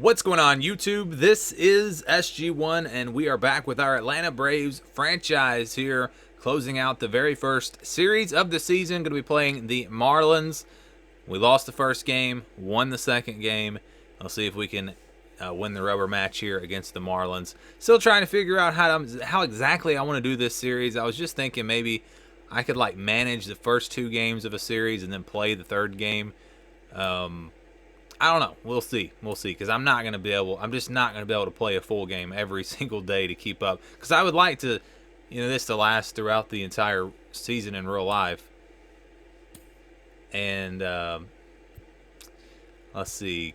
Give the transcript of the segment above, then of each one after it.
What's going on, YouTube? This is SG1, and we are back with our Atlanta Braves franchise here, closing out the very first series of the season. Going to be playing the Marlins. We lost the first game, won the second game. I'll see if we can win the rubber match here against the Marlins. Still trying to figure out how exactly I want to do this series. I was just thinking maybe I could manage the first two games of a series and then play the third game. I don't know. We'll see. Because I'm just not going to be able to play a full game every single day to keep up. Because I would like to, this to last throughout the entire season in real life. And let's see.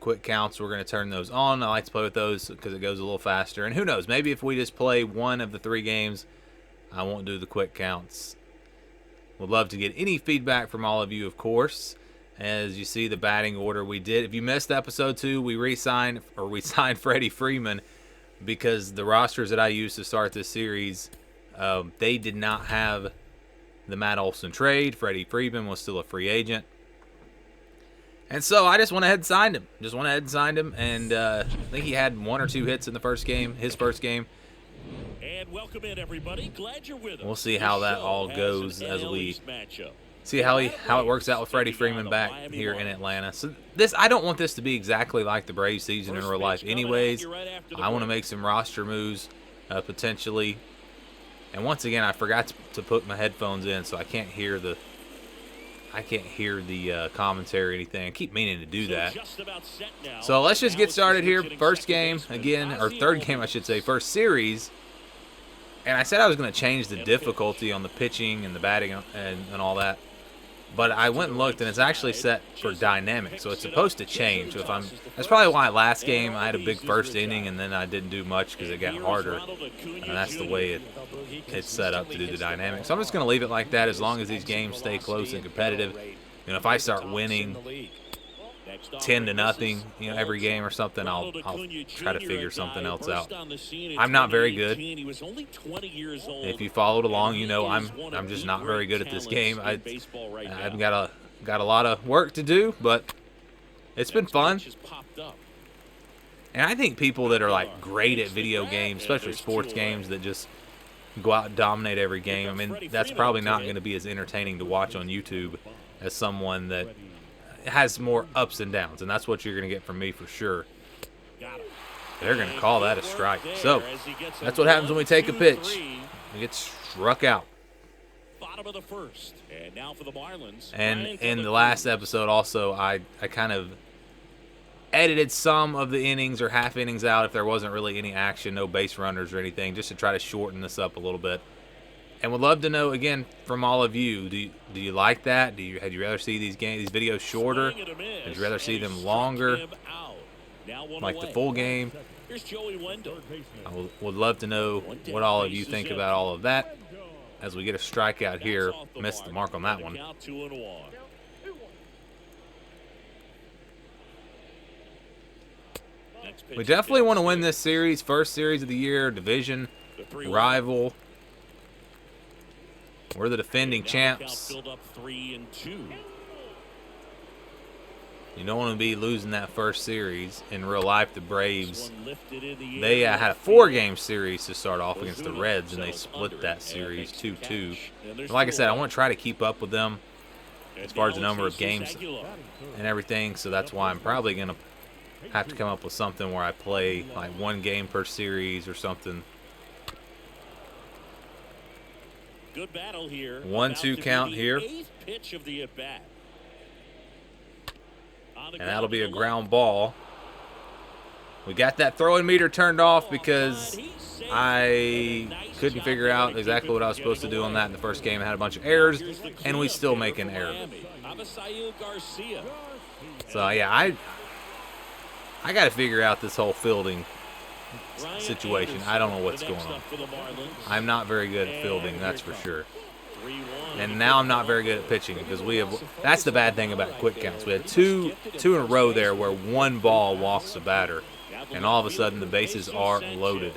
Quick counts, we're going to turn those on. I like to play with those because it goes a little faster. And who knows? Maybe if we just play one of the three games, I won't do the quick counts. Would love to get any feedback from all of you, of course. As you see, the batting order we did. If you missed episode 2, we signed Freddie Freeman because the rosters that I used to start this series, they did not have the Matt Olson trade. Freddie Freeman was still a free agent. And so I just went ahead and signed him. And I think he had 1 or 2 hits in the first game, his first game. And welcome in, everybody. Glad you're with us. We'll see how that all goes as we see how it works out with Freddie Freeman back here in Atlanta. So I don't want this to be exactly like the Braves season in real life anyways. I want to make some roster moves potentially. And once again, I forgot to put my headphones in, so I can't hear the commentary or anything. I keep meaning to do that. So let's just get started here. First game again, or third game I should say, first series. And I said I was going to change the difficulty on the pitching and the batting and all that. But I went and looked, and it's actually set for dynamic, so it's supposed to change. So that's probably why last game I had a big first inning, and then I didn't do much because it got harder. And that's the way it's set up to do the dynamic. So I'm just going to leave it like that as long as these games stay close and competitive. If I start winning 10-0, every game or something, I'll try to figure something else out. I'm not very good. If you followed along, I'm just not very good at this game. I've got a lot of work to do, but it's been fun. And I think people that are great at video games, especially sports games, that just go out and dominate every game, that's probably not going to be as entertaining to watch on YouTube as someone that has more ups and downs, and that's what you're going to get from me for sure. They're going to call that a strike. So that's what happens when we take a pitch. We get struck out. Bottom of the first. And now for the Marlins. And in the last episode also, I kind of edited some of the innings or half innings out if there wasn't really any action, no base runners or anything, just to try to shorten this up a little bit. And would love to know, again, from all of you, do you like that? Had you rather see these videos shorter? Would you rather see them longer, like the full game? I would love to know what all of you think about all of that. As we get a strikeout here, missed the mark on that one. We definitely want to win this series, first series of the year, division, rival. We're the defending champs. You don't want to be losing that first series. In real life, the Braves, they had a 4-game series to start off against the Reds, and they split that series 2-2. Like I said, I want to try to keep up with them as far as the number of games and everything, so that's why I'm probably going to have to come up with something where I play 1 game per series or something. Good battle here. 1-2 count here. Pitch of the at-bat. And that'll be a ground ball. We got that throwing meter turned off because I couldn't figure out exactly what I was supposed to do on that in the first game. I had a bunch of errors, and we still make an error. So, yeah, I got to figure out this whole fielding situation. I don't know what's going on. I'm not very good at fielding, that's for sure. And now I'm not very good at pitching because that's the bad thing about quick counts. We had two in a row there where 1 ball walks the batter, and all of a sudden the bases are loaded.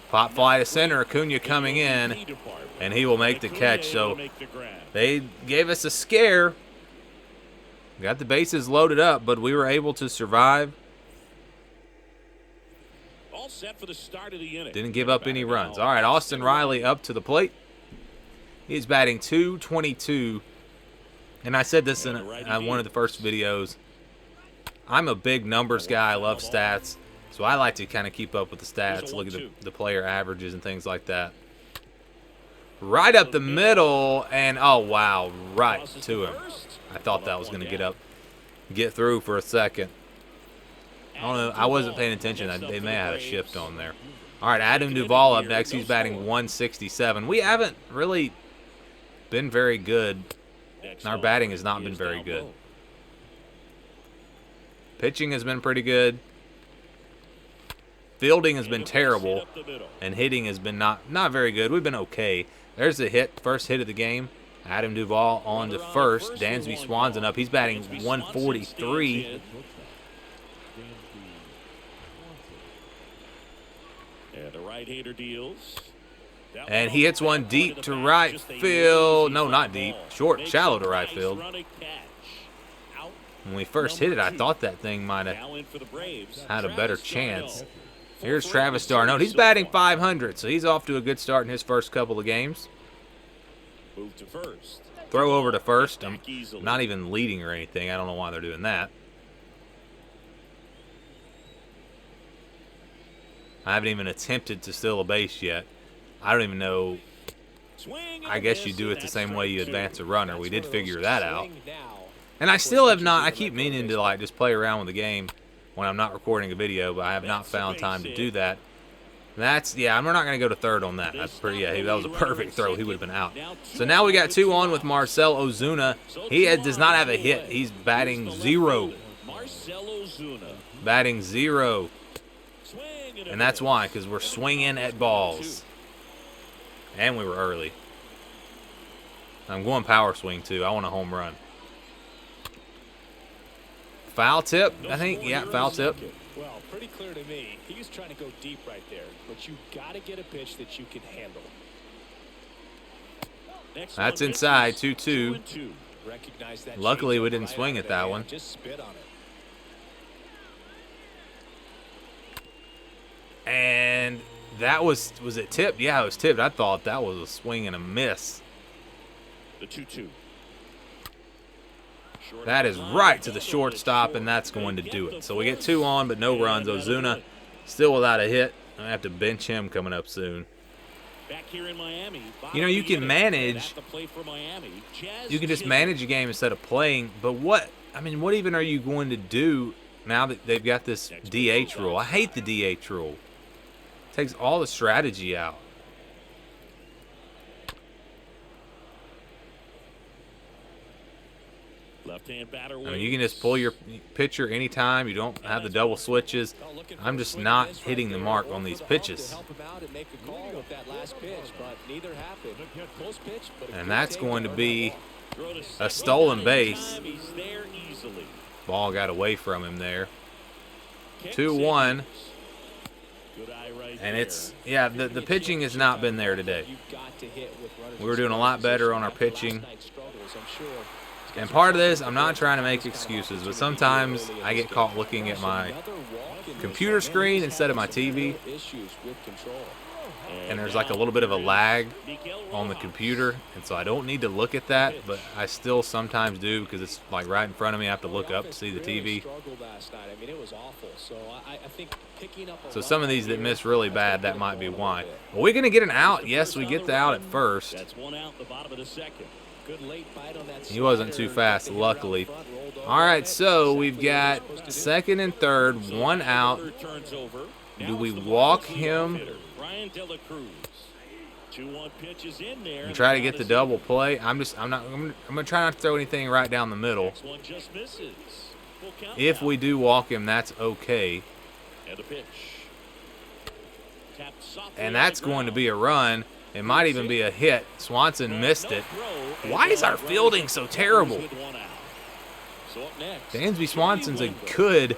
Pop fly to center, Acuna coming in, and he will make the catch. So they gave us a scare. Got the bases loaded up, but we were able to survive. All set for the start of the inning. Didn't give up any runs. All right, Austin Riley up to the plate. He's batting .222. And I said this in one of the first videos. I'm a big numbers guy. I love stats. So I like to kind of keep up with the stats, look at the player averages and things like that. Right up the middle, and oh, wow, right to him. I thought that was going to get through for a second. I don't know. I wasn't paying attention. They may have had a shift on there. All right, Adam Duvall up next. He's batting .167. We haven't really been very good. Our batting has not been very good. Pitching has been pretty good. Fielding has been terrible, and hitting has been not very good. We've been okay. There's the hit, first hit of the game. Adam Duvall on to first. Dansby Swanson up. He's batting .143. And the right-hander deals. And he hits one deep to right field. No, not deep. Short, shallow to right field. When we first hit it, I thought that thing might have had a better chance. Here's Travis d'Arnaud. He's batting .500, so he's off to a good start in his first couple of games. Throw over to first. I'm not even leading or anything. I don't know why they're doing that. I haven't even attempted to steal a base yet. I don't even know. I guess you do it the same way you advance a runner. We did figure that out. And I still have not. I keep meaning to like just play around with the game when I'm not recording a video, but I have not found time to do that. Yeah, we're not going to go to third on that. That's pretty. Yeah, that was a perfect throw. He would have been out. So now we got 2 on with Marcell Ozuna. He does not have a hit. He's batting .0. Batting .0. And that's why, because we're swinging at balls. And we were early. I'm going power swing, too. I want a home run. Foul tip, I think. Yeah, foul tip. Well, pretty clear to me. He's trying to go deep right there, but you got to get a pitch that you can handle. That's inside, 2-2. Luckily, we didn't swing at that one. Just spit on it. And that was it tipped? Yeah, it was tipped. I thought that was a swing and a miss. The 2-2. That is right to the shortstop, and that's going to do it. So we get 2 on, but no runs. Ozuna still without a hit. I have to bench him coming up soon. You know, you can manage. You can just manage a game instead of playing. But what even are you going to do now that they've got this DH rule? I hate the DH rule. It takes all the strategy out. You can just pull your pitcher anytime. You don't have the double switches. I'm just not hitting the mark on these pitches. And that's going to be a stolen base. Ball got away from him there. 2-1. And it's, yeah, the pitching has not been there today. We were doing a lot better on our pitching. And part of this, I'm not trying to make excuses, but sometimes I get caught looking at my computer screen instead of my TV. And there's like a little bit of a lag on the computer, and so I don't need to look at that, but I still sometimes do because it's like right in front of me. I have to look up to see the TV. So some of these that miss really bad, that might be why. Are we going to get an out? Yes, we get the out at first. He wasn't too fast, luckily. All right, so we've got second and third, 1 out. Do we walk him and try to get the double play? I'm gonna try not to throw anything right down the middle. If we do walk him, that's okay. And that's going to be a run. It might even be a hit. Swanson missed it. Why is our fielding so terrible? Dansby Swanson's a good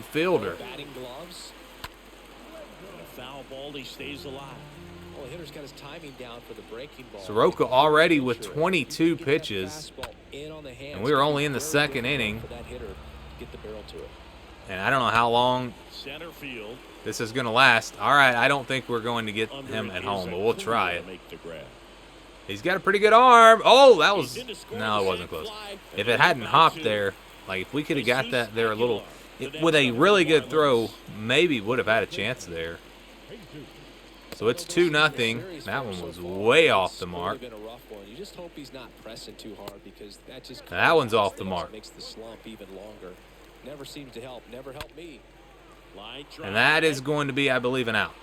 fielder. hitter's got his timing down for the breaking ball. Soroka already with 22 pitches, and we were only in the second inning. And I don't know how long this is going to last. All right, I don't think we're going to get him at home, but we'll try it. He's got a pretty good arm. Oh, that was – no, it wasn't close. If it hadn't hopped there, like if we could have got that there a little – with a really good throw, maybe would have had a chance there. So it's 2-0. That one was way off the mark. That one's off the mark. And that is going to be, I believe, an out.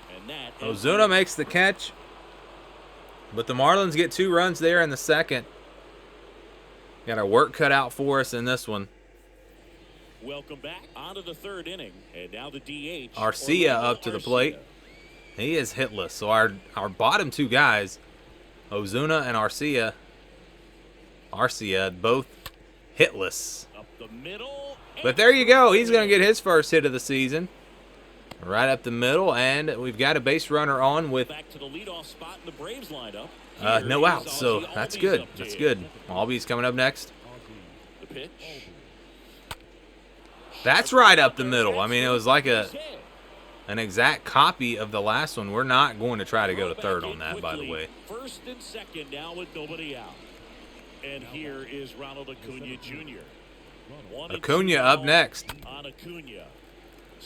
Ozuna makes the catch. But the Marlins get 2 runs there in the second. Got our work cut out for us in this one. Welcome back onto the third inning. And now the DH. Arcia up to the plate. He is hitless. So our bottom 2 guys, Ozuna and Arcia both hitless. Up the middle. But there you go. He's going to get his first hit of the season. Right up the middle, and we've got a base runner on with back to the leadoff spot in the Braves lineup. No outs, so that's good. That's good. Albie's coming up next. The pitch. That's right up the middle. I mean, it was like an exact copy of the last one. We're not going to try to go to third on that, by the way. First and second now with nobody out. And here is Ronald Acuna Jr. Acuna up next. On Acuna.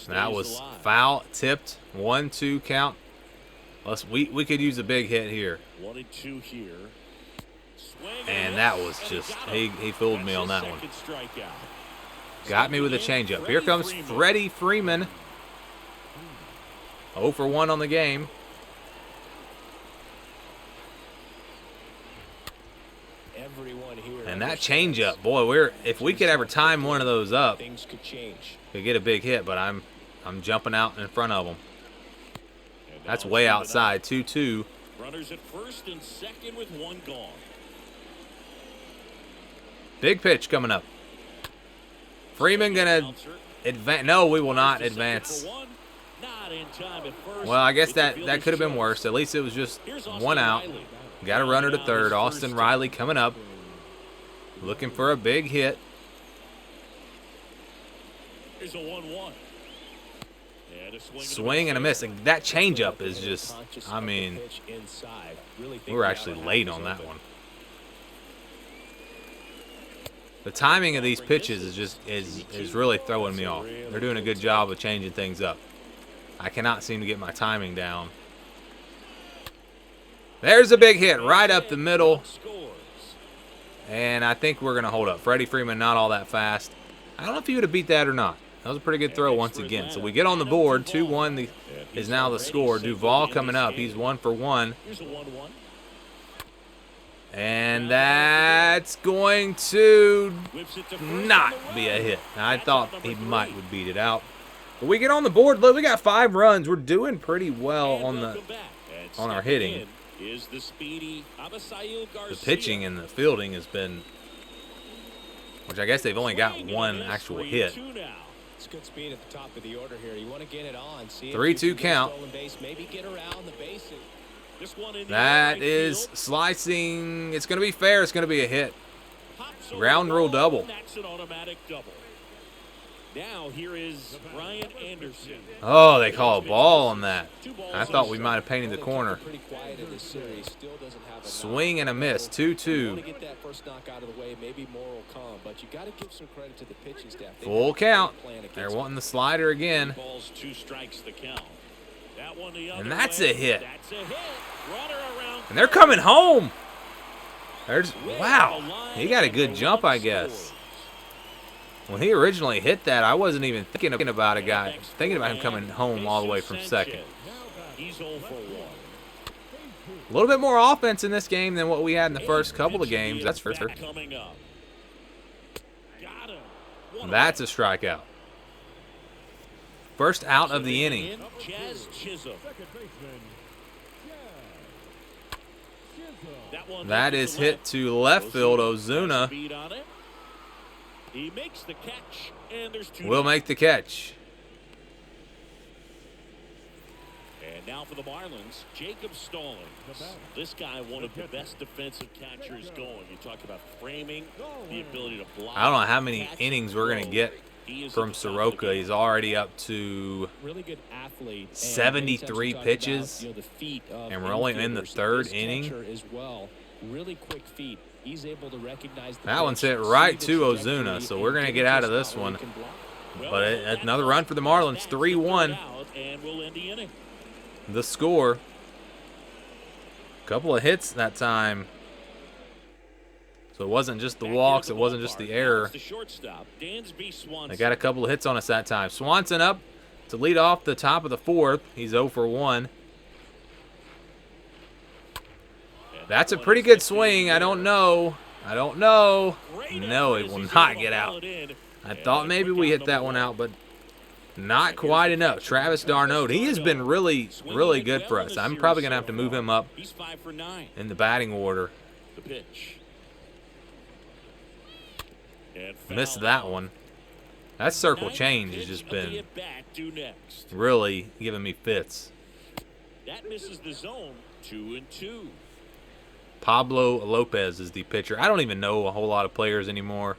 That was foul, tipped, 1-2 count. We could use a big hit here. 1-2 here. And that was just, he fooled me on that one. Got me with a changeup. Here comes Freddie Freeman. 0 for 1 on the game. And that changeup, boy, if we could ever time one of those up, things could change. Could get a big hit, but I'm jumping out in front of them. That's way outside. 2-2. Runners at first and second with 1 gone. Big pitch coming up. Freeman gonna advance. No, we will not advance. Well, I guess that could have been worse. At least it was just 1 out. Got a runner to third. Austin Riley coming up, looking for a big hit. Here's a 1-1. Swing and a miss. And that changeup is just, I mean, we were actually late on that one. The timing of these pitches is just is really throwing me off. They're doing a good job of changing things up. I cannot seem to get my timing down. There's a big hit right up the middle. And I think we're going to hold up. Freddie Freeman not all that fast. I don't know if he would have beat that or not. That was a pretty good throw once again. So we get on the board. 2-1 is now the score. Duvall coming up. He's 1 for 1. And that's going to not be a hit. I thought he might would beat it out. But we get on the board. Look, we got 5 runs. We're doing pretty well on our hitting. The pitching and the fielding has been, which I guess they've only got 1 actual hit. It's good speed at the top of the order here. You want to get it on. 3-2 count. Maybe get around the bases. That is slicing. It's going to be fair. It's going to be a hit. Ground rule double. That's an automatic double. Now here is Brian Anderson. Oh, they call a ball on that. I thought we might have painted the corner. Swing and a miss. 2-2. Full count. They're wanting the slider again. And that's a hit. And they're coming home. Wow. He got a good jump, I guess. When he originally hit that, I wasn't even thinking about him coming home all the way from second. A little bit more offense in this game than what we had in the first couple of games. That's for sure. That's a strikeout. First out of the inning. That is hit to left field. Ozuna He makes the catch, and there's 2 will make the catch. And now for the Marlins, Jacob Stallings. This guy, one of the best defensive catchers going. You talk about framing, the ability to block. I don't know how many innings we're going to get from Soroka. He's already up to really good athlete. 73 pitches, and we're only in the third inning. As well. Really quick feet. He's able to recognize that one's hit right to Ozuna, so we're going to get out of this one. But another run for the Marlins, 3-1. The score. Couple of hits that time. So it wasn't just the walks, it wasn't just the error. They got a couple of hits on us that time. Swanson up to lead off the top of the fourth. He's 0 for 1. That's a pretty good swing. I don't know. No, it will not get out. I thought maybe we hit that one out, but not quite enough. Travis d'Arnaud, he has been really good for us. I'm probably going to have to move him up in the batting order. Missed that one. That circle change has just been really giving me fits. That misses the zone. 2-2. Pablo Lopez is the pitcher. I don't even know a whole lot of players anymore.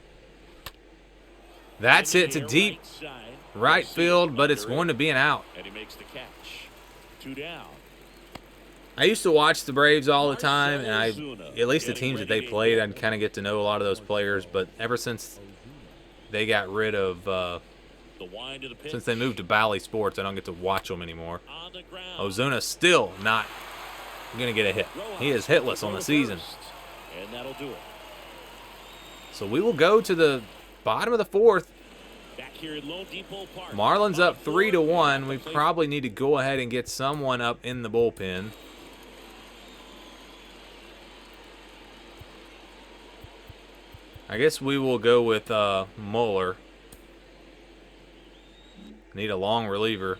That's hit to deep right field, but it's going to be an out. And he makes the catch. 2 down. I used to watch the Braves all the time, and at least the teams that they played, I'd kind of get to know a lot of those players. But ever since they got rid of, since they moved to Bally Sports, I don't get to watch them anymore. Ozuna's still not going to get a hit. He is hitless on the season. And that'll do it. So we will go to the bottom of the fourth. Back here at Lone Depot Park. Marlins up 3-1. We probably need to go ahead and get someone up in the bullpen. I guess we will go with Mueller. Need a long reliever.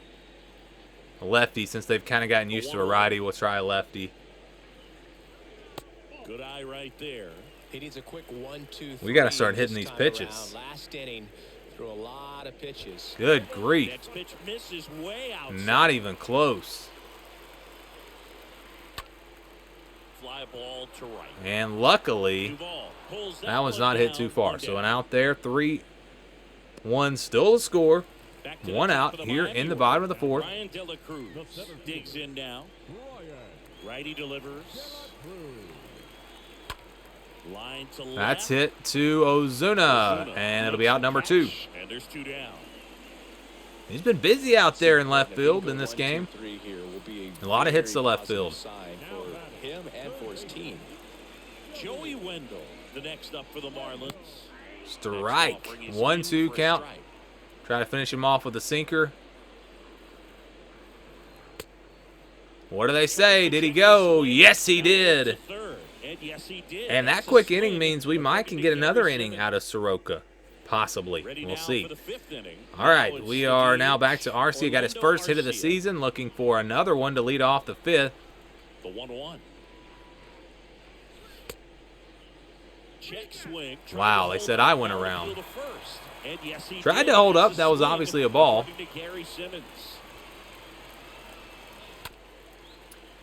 A lefty, since they've kind of gotten used to a righty, we'll try a lefty. Good eye right there. He needs a quick 1, 2, 3. We got to start hitting these pitches. Last inning, threw a lot of pitches. Good grief. Next pitch misses way outside. Not even close. Fly ball to right. And luckily, that one's not hit too far. So an out there, 3-1, still the score. 1 out here in the bottom of the fourth. Ryan De La Cruz digs in now. Righty delivers. Line to left. That's hit to Ozuna, and it'll be out number 2. And there's 2 down. He's been busy out there in left field in this game. A lot of hits to left field. For him and for his team. Joey Wendell, the next up for the Marlins. Strike. 1-2 count. Try to finish him off with a sinker. What do they say? Did he go? Yes, he did. And that quick inning means we might can get another inning out of Soroka. Possibly. We'll see. All right, we are now back to Arcia. Got his first hit of the season. Looking for another one to lead off the 5th. The 1-1. Wow, they said I went around. Tried to hold up. That was obviously a ball.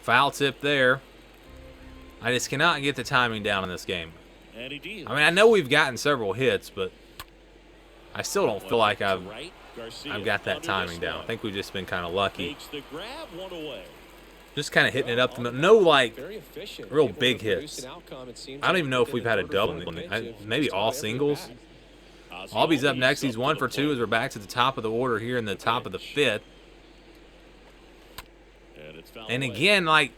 Foul tip there. I just cannot get the timing down in this game. I mean, I know we've gotten several hits, but I still don't feel like I've got that timing down. I think we've just been kind of lucky. Just kind of hitting it up the middle. No, like, real big hits. I don't even know if we've had a double. Maybe all singles. Albie's up next. He's 1 for 2 as we're back to the top of the order here in the top of the 5th. And again, like,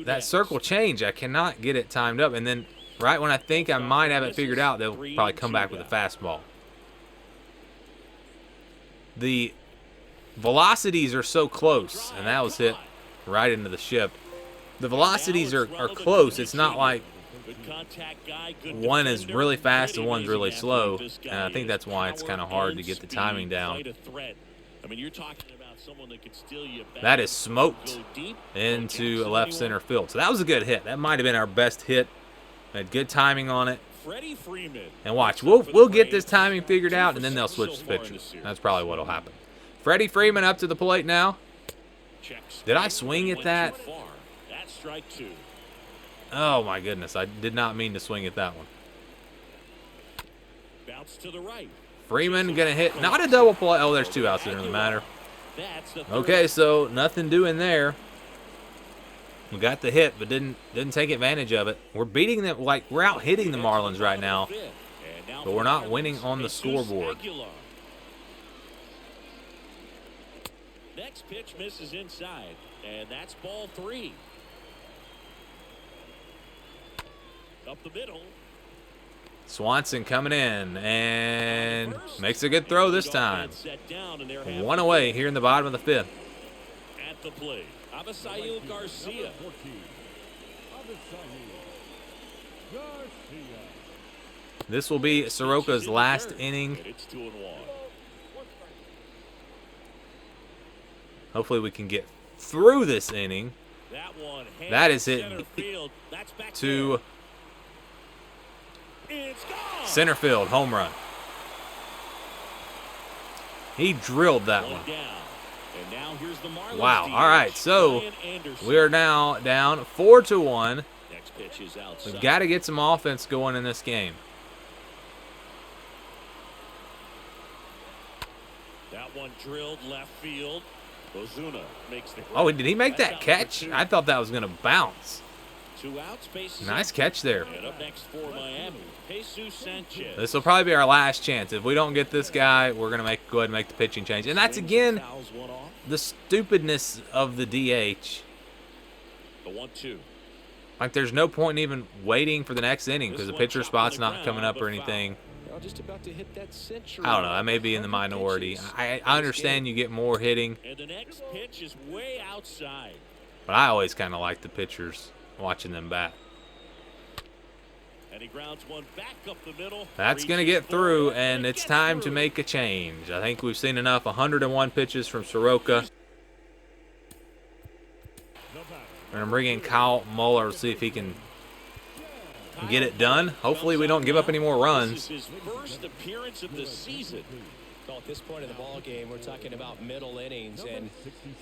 that circle change, I cannot get it timed up. And then right when I think I might have it figured out, they'll probably come back with a fastball. The velocities are so close, and that was hit right into the ship. The velocities are close. It's not like one is really fast and one's really slow, and I think that's why it's kind of hard to get the timing down. That is smoked into a left center field. So that was a good hit. That might have been our best hit. Had good timing on it. And watch, we'll get this timing figured out, and then they'll switch the pitchers. That's probably what will happen. Freddie Freeman up to the plate now. Checks. Did I swing at Went that? too far. That's strike 2. Oh, my goodness. I did not mean to swing at that one. Bounce to the right. Freeman going to hit. Not a double play. Oh, there's 2 outs. It doesn't matter. That's the third. Okay, so nothing doing there. We got the hit, but didn't take advantage of it. We're beating them, like, we're out hitting the Marlins right now, but we're not winning on the scoreboard. Next pitch misses inside, and that's ball 3. Up the middle. Swanson coming in and makes a good throw this time. 1 away here in the bottom of the 5th. At the plate, Avisail Garcia. This will be Soroka's last inning. It's 2-1. Hopefully we can get through this inning. That is hit to center field, home run. He drilled that one. Wow. All right, so we are now down 4-1. We've got to get some offense going in this game. That one drilled left field. Ozuna makes the grab. Oh, did he make that catch? I thought that was going to bounce. 2 outs, bases Nice catch there. and up next for Miami, Jesus Sanchez. This will probably be our last chance. If we don't get this guy, we're going to go ahead and make the pitching change. And that's, again, Fouls one off. the stupidness of the DH. The 1-2. Like, there's no point in even waiting for the next inning because the pitcher spot's not coming up or anything. Just about to hit that century. I don't know. I may be in the minority. I understand you get more hitting, And the next pitch is way outside. but I always kind of like the pitchers watching them bat. And he grounds one back up the middle. That's going to get through, and it's time to make a change. I think we've seen enough. 101 pitches from Soroka. We're going to bring in Kyle Muller to see if he can get it done. Hopefully we don't give up any more runs. This is his first appearance of the season. Well, at this point in the ball game, we're talking about middle innings, and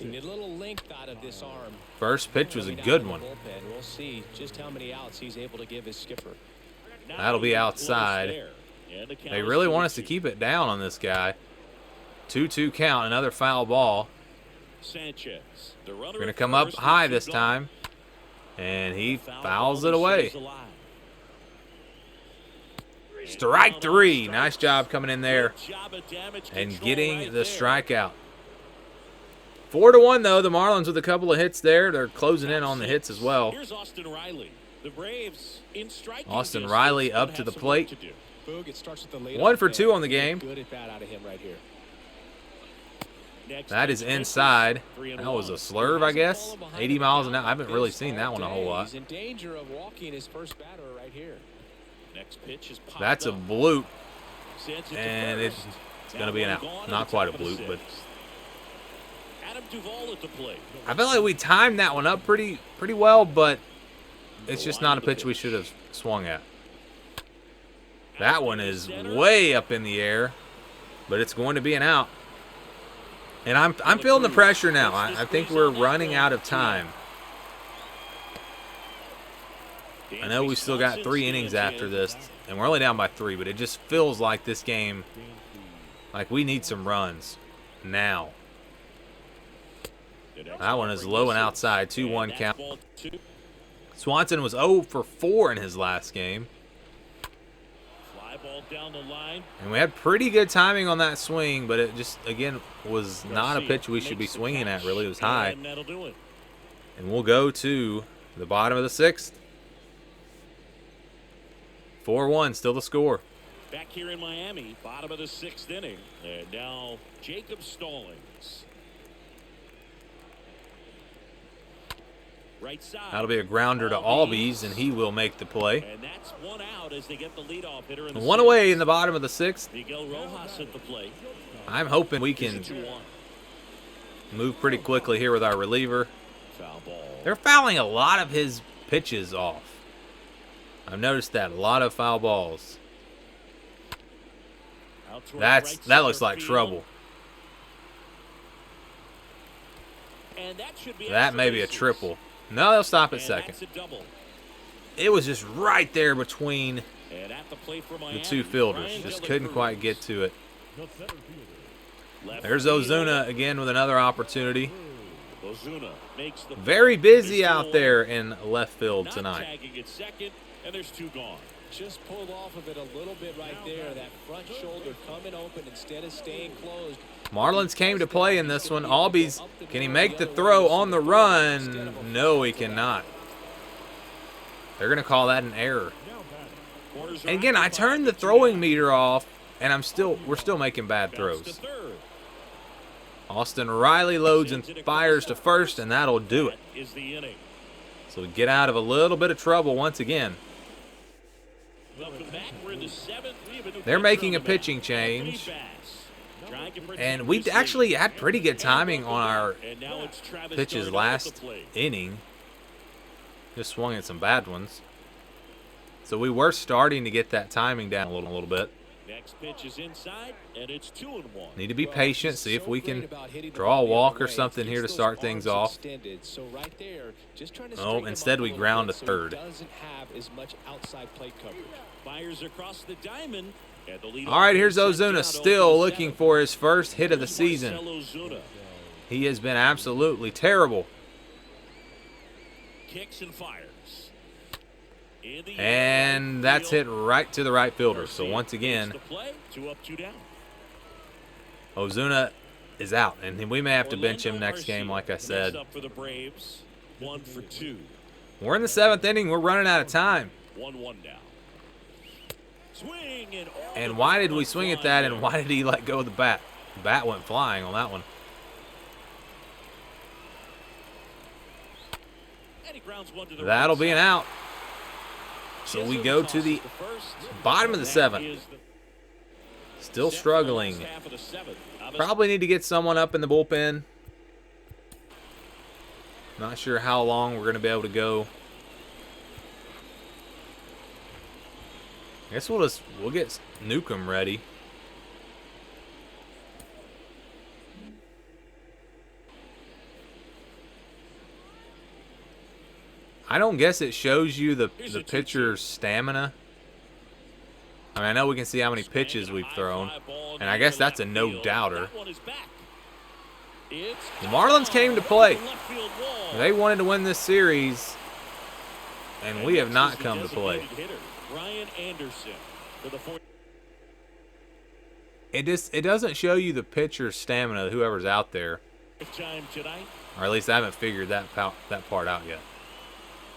you need a little length out of this arm. First pitch was a good one. We'll see just how many outs he's able to give his skipper. That'll be outside. They really want us to keep it down on this guy. 2-2 count, another foul ball. Sanchez. We're going to come up high this time, and he fouls it away. Strike 3. Nice job coming in there and getting the strikeout. 4-1, though. The Marlins with a couple of hits there. They're closing in on the hits as well. Here's Austin Riley. The Braves in striking Austin distance, Riley up but to the have some plate. work to do. Boog, it starts with the lead 1 off for man. 2 on the game. Good at bat out of him right here. Next That is pitch misses. inside. 3-1. That was a slurve, I guess. 80 miles an hour. I haven't really seen that one a whole lot. He's in danger of walking his first batter right here. Next pitch is popped That's a up. bloop, Sends it to and first. it's going to be an Now out. one gone Not at the quite a top of the bloop, but sixth. Adam Duvall at the plate. I feel like we timed that one up pretty well, but it's just not a pitch we should have swung at. That one is way up in the air, but it's going to be an out. And I'm feeling the pressure now. I think we're running out of time. I know we still got 3 innings after this, and we're only down by 3, but it just feels like this game, like we need some runs now. That one is low and outside, 2-1 count. Swanson was 0 for 4 in his last game. Fly ball down the line. And we had pretty good timing on that swing, but it just, again, was not a pitch we should be swinging at, really. It was high. And that'll do it. And we'll go to the bottom of the 6th. 4-1, still the score. Back here in Miami, bottom of the 6th inning. And now Jacob Stallings. Right side. That'll be a grounder to Albies, and he will make the play. And that's 1 out as they get the leadoff hitter in the 1 6th. away in the bottom of the 6th. Miguel Rojas at the plate. I'm hoping we can 2-1. move pretty quickly here with our reliever. Foul ball. They're fouling a lot of his pitches off. I've noticed that. A lot of foul balls. Out toward That right looks center like field. trouble. And that should be That may be a triple. No, they'll stop at second. It was just right there between the two fielders. Just couldn't quite get to it. There's Ozuna again with another opportunity. Very busy out there in left field tonight. And there's two gone. Just pulled off of it a little bit right there. That front shoulder coming open instead of staying closed. Marlins came to play in this one. Albies, can he make the throw on the run? No, he cannot. They're going to call that an error. And again, I turned the throwing meter off, and we're still making bad throws. Austin Riley loads and fires to first, and that'll do it. So we get out of a little bit of trouble once again. They're making a pitching change. And we actually had pretty good timing on our pitches last inning. Just swung at some bad ones. So we were starting to get that timing down a little bit. Next pitch is inside, and it's 2-1. Need to be patient, see if we can draw a walk or something here to start things off. Oh, instead we ground to third. Fires across the diamond. All right, here's Ozuna still looking for his first hit of the season. He has been absolutely terrible. Kicks and fires. And that's hit right to the right fielder. So once again, 2 up, 2 down. Ozuna is out, and we may have to bench him next game, like I said. Up for the Braves. 1 for 2. We're in the 7th inning. We're running out of time. 1-1 now. Swing and why did we swing at that, and why did he let go of the bat? The bat went flying on that one. That'll be an out. So we go to the bottom of the 7th. Still struggling. Probably need to get someone up in the bullpen. Not sure how long we're going to be able to go. I guess we'll get Newcomb ready. I don't guess it shows you the pitcher's stamina. I mean, I know we can see how many pitches we've thrown, and I guess that's a no-doubter. The Marlins came to play. They wanted to win this series, and we have not come to play. It doesn't show you the pitcher's stamina, whoever's out there. Or at least I haven't figured that part out yet.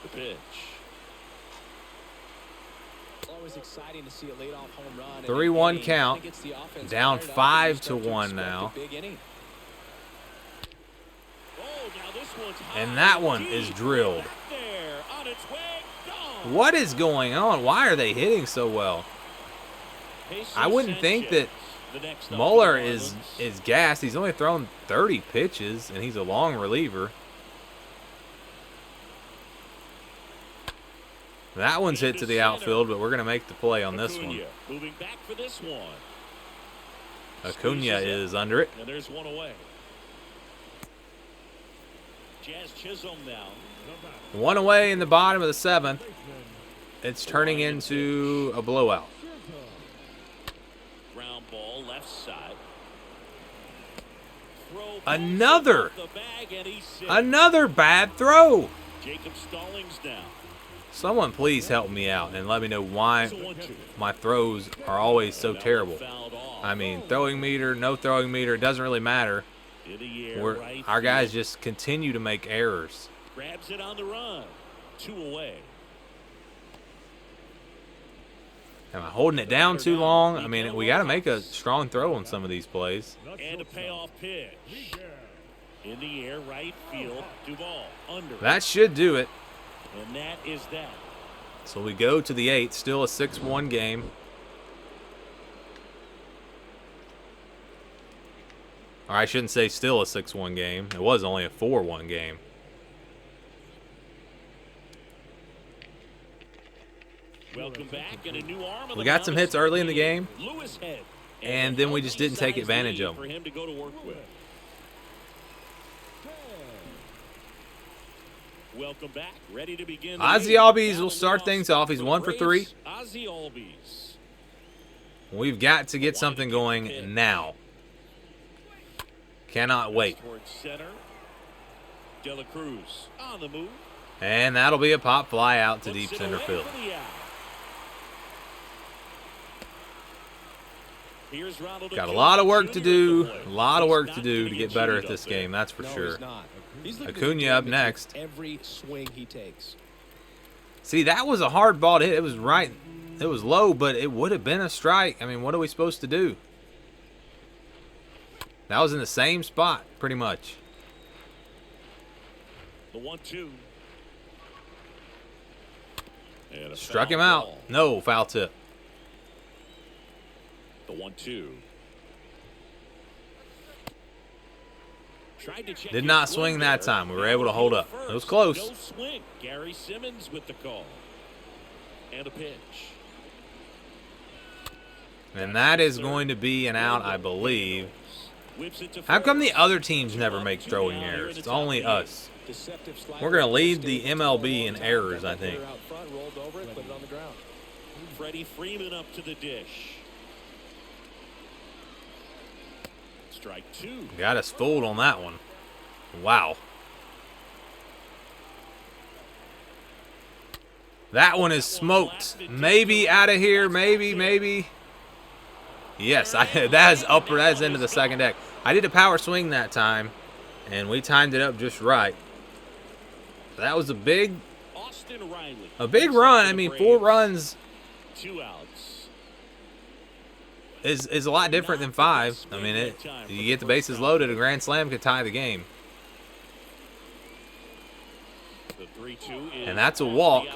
The pitch. Always exciting to see a leadoff home run. 3-1 count. Down 5-1 now. And that one is drilled. What is going on? Why are they hitting so well? I wouldn't think that Muller is gassed. He's only thrown 30 pitches, and he's a long reliever. That one's hit to the outfield, but we're going to make the play on this one. Moving back for this one. Acuna is under it. And there's one away. Jazz Chisholm now. One away in the bottom of the 7th. It's turning into a blowout. Ground ball left side. Another bad throw. Jacob Stallings now. Someone please help me out and let me know why my throws are always so terrible. I mean, throwing meter, no throwing meter, it doesn't really matter. Our guys just continue to make errors. Grabs it on the run. 2 away. Am I holding it down too long? I mean, we got to make a strong throw on some of these plays. And a payoff pitch. In the air, right field. Duvall under. That should do it. And that is that. So we go to the 8th, still a 6-1 game. Or I shouldn't say still a 6-1 game. It was only a 4-1 game. Welcome back, and a new arm. We got some hits early in the game, and then we just didn't take advantage of them. For him to go to work with. Welcome back. Ready to begin. Ozzy Albies will start things off. He's 1 for 3. Ozzy Albies. We've got to get something going now. Cannot wait. Towards center. De La Cruz on the move. And that'll be a pop fly out to deep center field. Got a lot of work to do. A lot of work to do to get better at this game, that's for sure. Acuna up next. Every swing he takes. See, that was a hard ball to hit. It was right. It was low, but it would have been a strike. I mean, what are we supposed to do? That was in the same spot, pretty much. The 1-2. Struck him out. No, foul tip. The 1-2. Did not swing that time. We were able to hold up. It was close. No swing. Gary Simmons with the call. And a pitch. And that is going to be an out, I believe. How come the other teams never make throwing errors? It's only us. We're going to lead the MLB in errors, I think. Freddie Freeman up to the dish. Strike 2. Got us fooled on that one. Wow. That one is smoked. Maybe out of here. Maybe. Yes, that is upper. That is into the second deck. I did a power swing that time, and we timed it up just right. That was a big run. I mean, 4 runs 2 outs. is a lot different than 5. I mean, you get the bases loaded, a grand slam could tie the game. And that's a walk.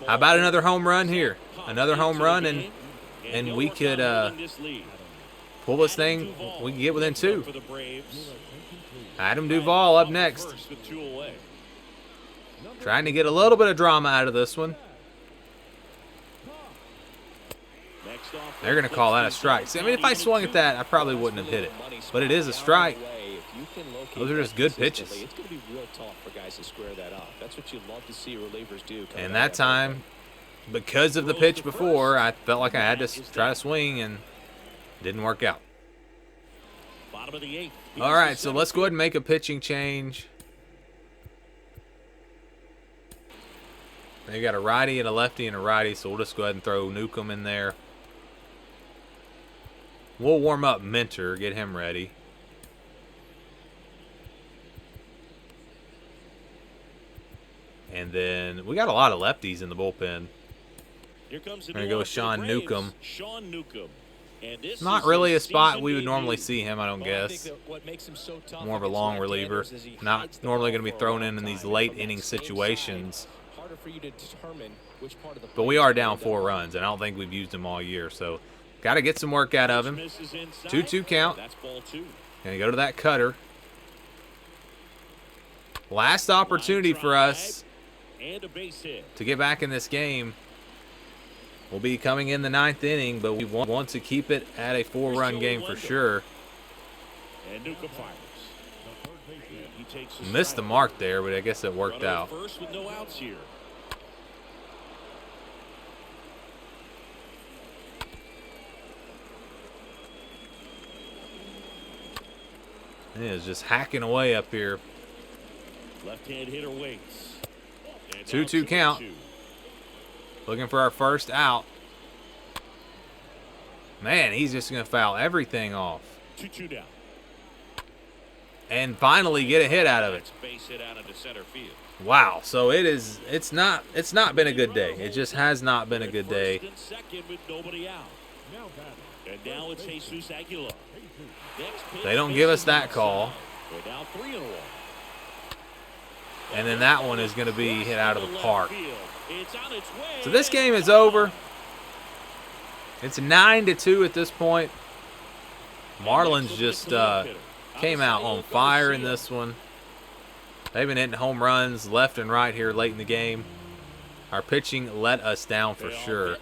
How about another home run here? Another home run, and we could pull this thing. We can get within 2. Adam Duvall up next. Trying to get a little bit of drama out of this one. They're going to call that a strike. See, I mean, if I swung at that, I probably wouldn't have hit it. But it is a strike. Those are just good pitches. It's going to be real tough for guys to square that up. That's what you love to see relievers do. And that time, because of the pitch before, I felt like I had to try to swing, and it didn't work out. Bottom of the 8th. All right, so let's go ahead and make a pitching change. They got a righty and a lefty and a righty, so we'll just go ahead and throw Newcomb in there. We'll warm up Minter, get him ready. And then we got a lot of lefties in the bullpen. Here comes We're going to go with Sean Newcomb. Sean Newcomb. And this Not is really a his spot we would season normally debut. see him, I don't guess. More of a Against long reliever. left-handers is he Not hides the normally ball going to be for a thrown long in these time. late From that inning same situations. side, harder for you to determine which part of the But we plate are is down going 4 down. runs, and I don't think we've used him all year. So got to get some work out of him. Misses inside. 2-2 count. That's ball 2. Going to go to that cutter. Last opportunity for us And a base hit. to get back in this game. We'll be coming in the 9th inning, but we want to keep it at a 4-run game for sure. And Newcomb fires. He takes a Missed the strike. mark there, but I guess it worked Runner at out. first with no outs here. He is just hacking away up here. Left-hand hitter waits. And 2-2 now count. 2-2. Looking for our first out. Man, he's just going to foul everything off. 2-2 down. And finally get a hit out of it. That's base hit out into center field. Wow. So it's not been a good day. It just has not been a good day. First and second with nobody out. And now it's Jesus Aguilar. Next pitch, They don't give us that call. We're now 3-1. And then that one is going to be hit out of the park. It's on its way. So this game is over. It's 9-2 at this point. Marlins just came out on fire in this one. They've been hitting home runs left and right here late in the game. Our pitching let us down for sure.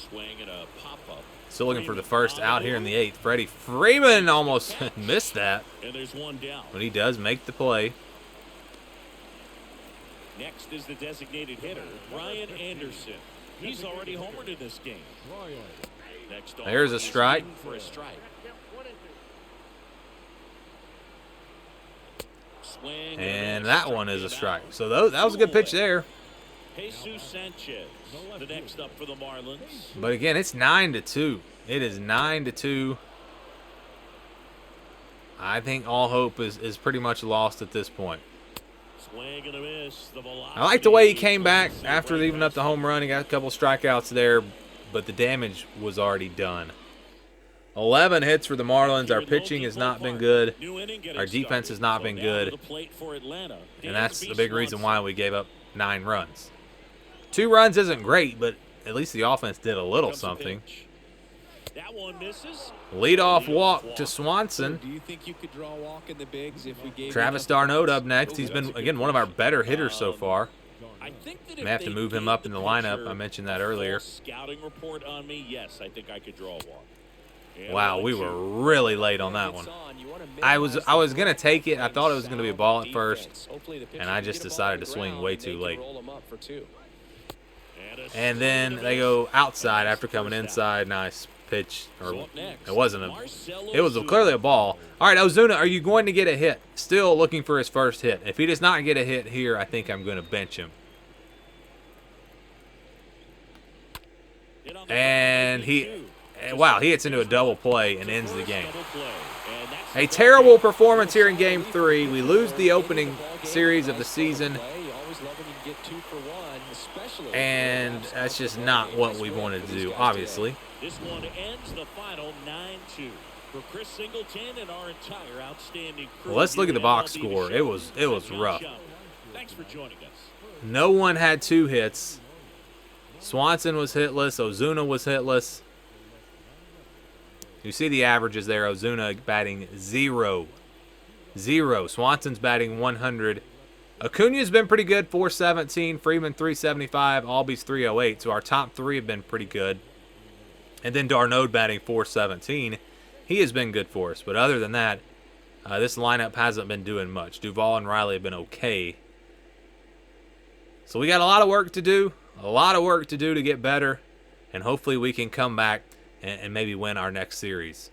swing and a pop-up. Still looking for the first out here in the 8th. Freddie Freeman almost missed that. And there's one down. But he does make the play. Next is the designated hitter, Brian Anderson. He's already homered in this game. Next There's a strike. For a strike. Swing And that one is a strike. So that was a good pitch there. Jesus Sanchez, the next up for the Marlins. But again, it's 9-2. It is 9-2. I think all hope is pretty much lost at this point. Swing and a miss. I like the way he came back after leaving up the home run. He got a couple strikeouts there, but the damage was already done. 11 hits for the Marlins. Our pitching has not been good. Our defense has not been good. And that's the big reason why we gave up 9 runs. 2 runs isn't great, but at least the offense did a little something. That one misses. Leadoff walk to Swanson. Do you think you could draw a walk in the bigs if we gave Travis d'Arnaud up next. He's been, again, one of our better hitters so far. I think that May have to move him up in the lineup. I mentioned that earlier. Scouting report on me. Yes, I think I could draw a walk. Wow, we were really late on that one. I was going to take it. I thought it was going to be a ball at first, and I just decided to swing way too late. And then they go outside after coming inside. Nice pitch. Or it wasn't it was clearly a ball. All right, Ozuna, are you going to get a hit? Still looking for his first hit. If he does not get a hit here, I think I'm going to bench him. And wow, he hits into a double play and ends the game. A terrible performance here in Game 3. We lose the opening series of the season. And that's just not what we wanted to do, obviously. This one ends the final 9-2 for Chris Singleton and our entire outstanding crew. Well, let's look at the box MLB the score. Show. It was rough. Thanks for joining us. No one had 2 hits. Swanson was hitless. Ozuna was hitless. You see the averages there. Ozuna batting 0. Swanson's batting 100. Acuna's been pretty good, 417. Freeman, 375. Albies, 308. So our top 3 have been pretty good. And then d'Arnaud batting 417. He has been good for us. But other than that, this lineup hasn't been doing much. Duvall and Riley have been okay. So we got a lot of work to do. A lot of work to do to get better. And hopefully we can come back and maybe win our next series.